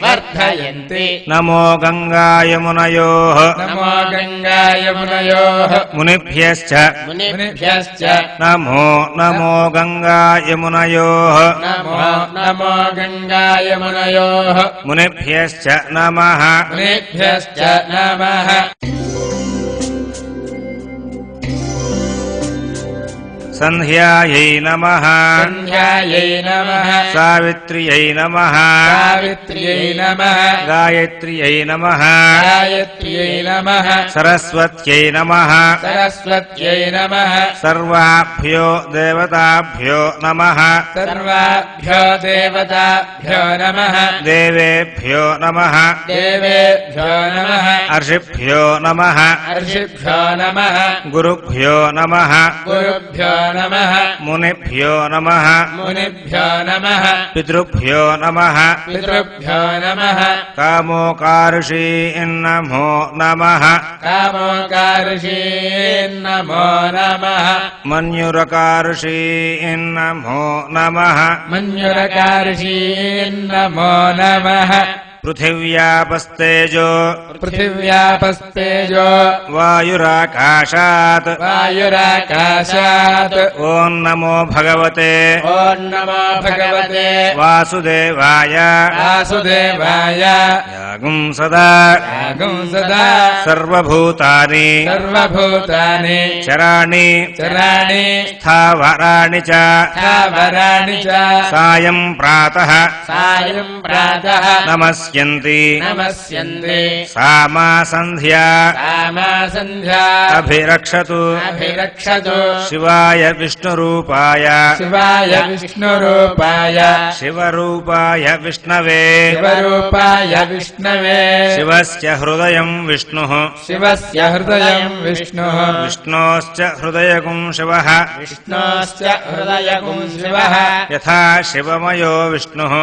वर्धयन्ति नमो गङ्गायमुनयोः नमो गङ्गायमुनयोः मुनिभ्यश्च नमो नमो गङ्गायमुनयोः नमो गङ्गायमुनयोः मुनिभ्यश्च नमः सन्ध्यायै नमः सावित्र्यै नमः गायत्र्यै नमः सरस्वत्यै नमः सर्वाभ्यो देवताभ्यो नमः देवेभ्यो नमः अर्षिभ्यो नमः गुरुभ्यो नमः मुनिभ्यो नमः पितृभ्यो नमः कामोकार्षी नमो नमः मन्युरकार्षी नमो नमः पृथिव्यापस्तेजो वायुराकाशात् ॐ नमो भगवते वासुदेवाय यागुं सदा सर्वभूतानि चराणि स्थावराणि च सायं प्रातः नमस्यन्ति सामा सन्ध्या अभिरक्षतु शिवाय विष्णुरूपाय शिवरूपाय विष्णवे शिवस्य हृदयं विष्णुः विष्णोश्च हृदयगुं शिवः यथा शिवमयो विष्णुः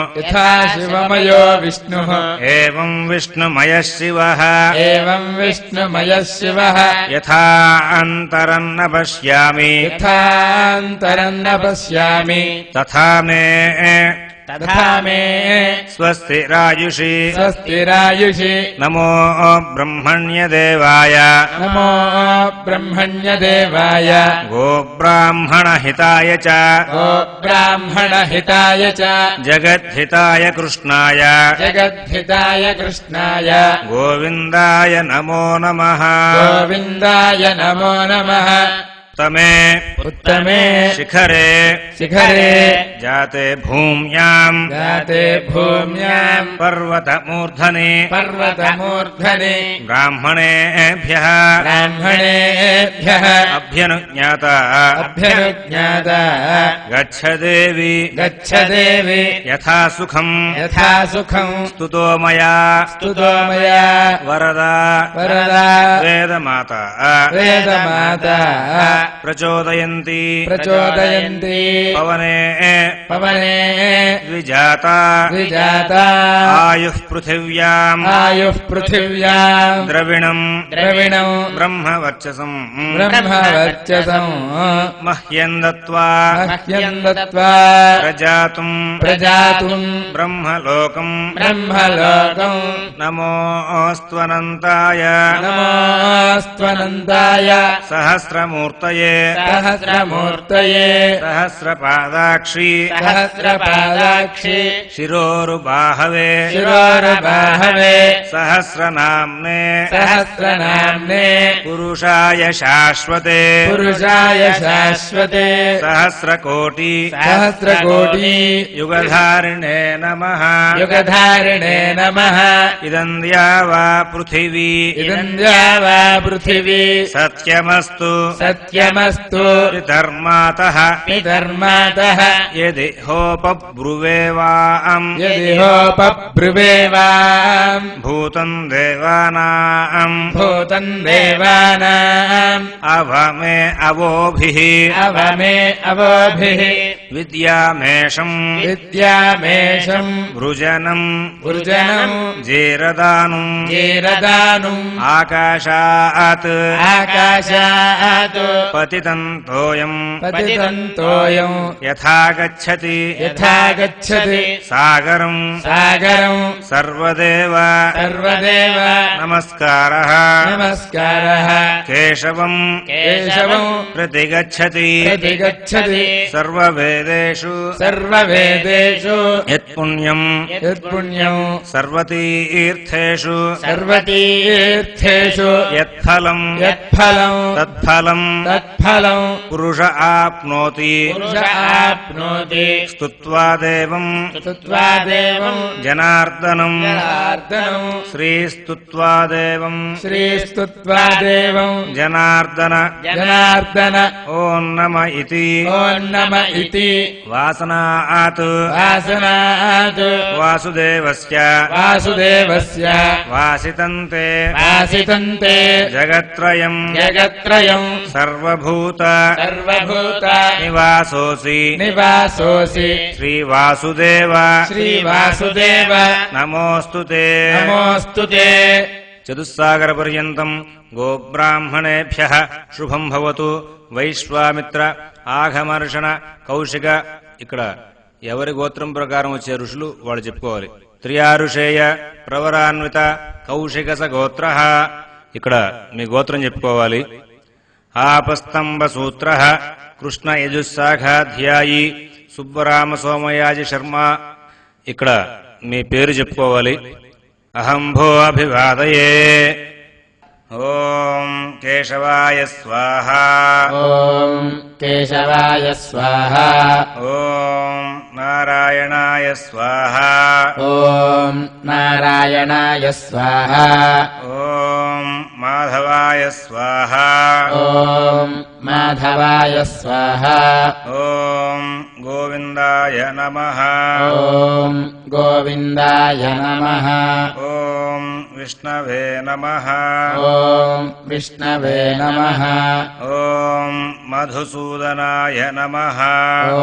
एवं विष्णुमयः शिवः यथा अन्तरं न पश्यामि तथा मे स्वस्तिरायुषि नमो ब्रह्मण्यदेवाय गोब्राह्मणहिताय च जगद्धिताय कृष्णाय गोविन्दाय नमो नमः उत्तमे शिखरे जाते भूम्याम् पर्वतमूर्धने ब्राह्मणेभ्यः अभ्यनुज्ञाता गच्छ देवी यथा सुखम् स्तुतो मया वरदा वेदमाता प्रचोदयन्ति पवने द्विजाता आयुः पृथिव्याम् द्रविणम् ब्रह्मवर्चसम् मह्यं दत्त्वा प्रजातुम् ब्रह्मलोकम् नमोऽस्त्वनन्ताय सहस्रमूर्तये सहस्रपादाक्षी शिरोरुबाहवे सहस्रनाम्ने पुरुषाय शाश्वते सहस्रकोटि युगधारिणे नमः इदं द्यावा पृथिवी सत्यमस्तु पितर्मातः यदि होपब्रुवेवाम् भूतं देवानाम् अवमे अवोभिः विद्यामेषम् वृजनम् जेरदानुम् आकाशात् पतितन्तोऽयम् पतितन्तोऽयम् यथा गच्छति यथा गच्छति सागरम् सागरम् सर्वदेव सर्वदेव नमस्कारः नमस्कारः केशवम् केशवम् प्रतिगच्छति प्रतिगच्छति सर्ववेदेषु सर्ववेदेषु यत्पुण्यम् यत्पुण्यम् सर्वतीर्थेषु सर्वतीर्थेषु यत्फलम् यत्फलम् तत्फलम् तत्फलम् पुरुष आप्नोति पुरुष आप्नोति स्तुत्वा देवम् स्तुत्वा देवम् जनार्दनम् जनार्दनम् श्रीस्तुत्वा देवम् श्रीस्तुत्वा देवम् जनार्दन जनार्दन ॐ नम इति ॐ नम इति वासनात् वासनात् वासुदेवस्य वासुदेवस्य वासितन्ते वासितन्ते जगत्त्रयम् जगत्त्रयम् सर्वभूत सर्वभूत निवासोऽसि निवासोऽसि श्रीवासुदेव श्रीवासुदेव नमोऽस्तु ते नमोऽस्तु ते చతుస్సాగరపర్యంతం గోబ్రాహ్మణేభ్యః శుభం భవతు. వైశ్వామిత్ర ఆఘమర్షణ కౌశిక ఇక్కడ ఎవరి గోత్రం ప్రకారం వచ్చే ఋషులు వాళ్ళు చెప్పుకోవాలి. త్రియారుషేయ ప్రవరాన్విత కౌశికస గోత్ర ఇక్కడ మీ గోత్రం చెప్పుకోవాలి. ఆపస్తంభ సూత్ర కృష్ణ యజుస్సాఖాధ్యాయి సుబ్బరామ సోమయాజి శర్మ ఇక్కడ మీ పేరు చెప్పుకోవాలి. అహంభో అభివాదయే. ఓం కేశవాయ స్వాహ. ఓం కేశవాయ స్వాహ. ఓం నారాయణాయ స్వాహ. ఓం నారాయణాయ స్వాహ. ఓం మాధవాయ స్వాహ. ఓం మాధవాయ స్వాహ. ఓం గోవిందాయ నమః. ఓం గోవిందాయ నమః. ఓం విష్ణవే నమః. ఓం విష్ణవే నమః. ఓం మధుసూదనాయ నమః.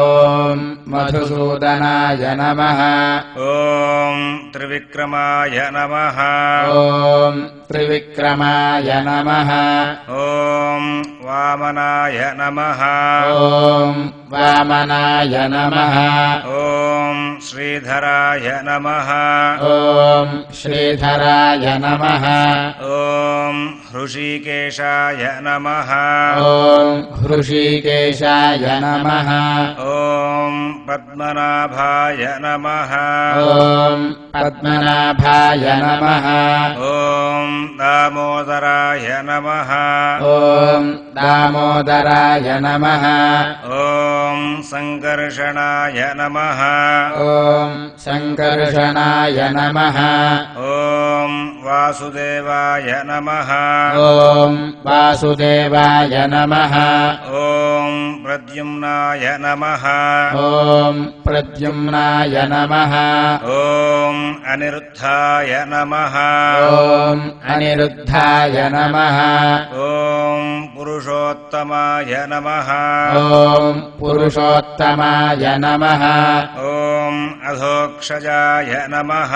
ఓం మధుసూదనాయ నమః. ఓం త్రివిక్రమాయ నమః. ఓం త్రివిక్రమాయ నమః. ఓం వామనాయ నమః. ఓం వామనాయ నమః. ఓం శ్రీధరాయ నమః. ఓం శ్రీధరాయ నమః. ఓం హృషీకేశాయ నమః. ఓం హృషీకేశాయ నమః. ఓం పద్మనాభాయ నమః. ఓం పద్మనాభాయ నమః. ఓం దామోదరాయ నమః. ఓం దామోదరాయ నమః. ఓం సంకర్షణాయ నమః. ఓం సంకర్షణాయ నమః. ఓం వాసుదేవాయ నమః. ఓం వాసుదేవాయ నమః. ఓం ప్రద్యుమ్నాయ నమః. ఓం ప్రద్యుమ్నాయ నమః. ఓం అనిరుద్ధాయ నమః. ఓం అనిరుద్ధాయ నమః. ఓం పురుషోత్తమాయ నమః. ఓం పురుషోత్తమాయ నమః. ఓం అధోక్షజాయ నమః.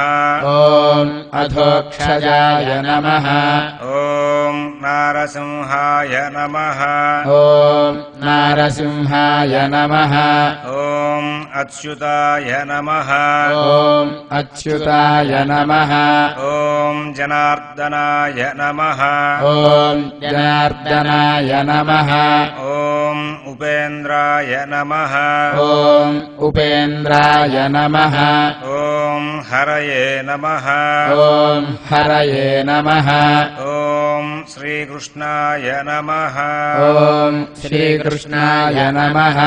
ఓం అధోక్షజాయ నమః. ఓం నారసింహాయ నమః. ఓం నారసింహాయ నమః. ఓం అచ్యుతాయ నమః. ఓం అచ్యుతాయ నమః. ఓం జనార్దనాయ నమః. ఓం జనార్దనాయ నమః. ఓం ఉపేంద్రాయ నమః. ఓం ఉపేంద్రాయ నమః. ఓం హరయే నమః. ఓం హరయే నమః. ఓం శ్రీకృష్ణాయ నమః. ఓం శ్రీకృష్ణాయ నమః.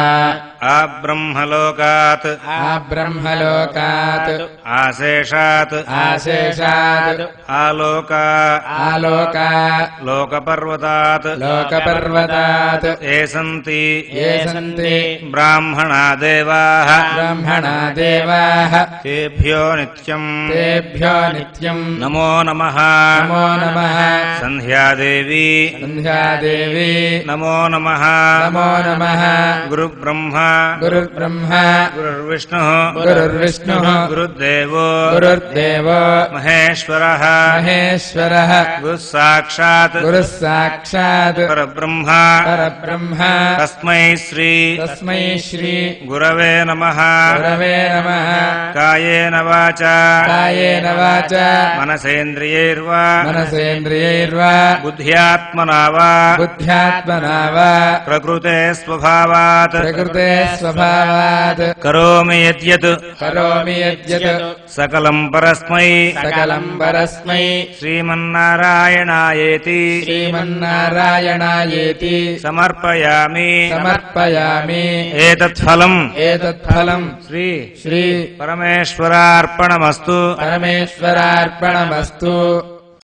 ఆబ్రహ్మలోకాత్ ఆబ్రహ్మలోకాత్ ఆశేషాత్ ఆశేషాత్ ఆలోక ఆలోక లోకపర్వతాత్ లోకపర్వతాత్ ఏసంతి ఏ సంతి బ్రాహ్మణా దేవాః బ్రహ్మణా దేవాః తేభ్యో నిత్యం తేభ్యో నిత్యం నమో నమః. నమో నమః. సంధ్యాదేవి సంధ్యాదేవి నమో నమః. నమో నమః. గురుబ్రహ్మా गुरुर्ब्रह्मा गुरुर्विष्णुः गुरुर्विष्णुः गुरुर्देवो गुरुर्देवो महेश्वरः महेश्वरः गुरुः साक्षात् गुरुः साक्षात् परब्रह्म परब्रह्म तस्मै श्री गुरवे नमः गुरवे नमः कायेन वाचा मनसेन्द्रियैर्वा बुद्ध्यात्मना वा प्रकृते स्वभावात् करोमि यद्यत् सकलं परस्मै श्रीमन्नारायणायेति समर्पयामि एतत्फलम् श्री परमेश्वरार्पणमस्तु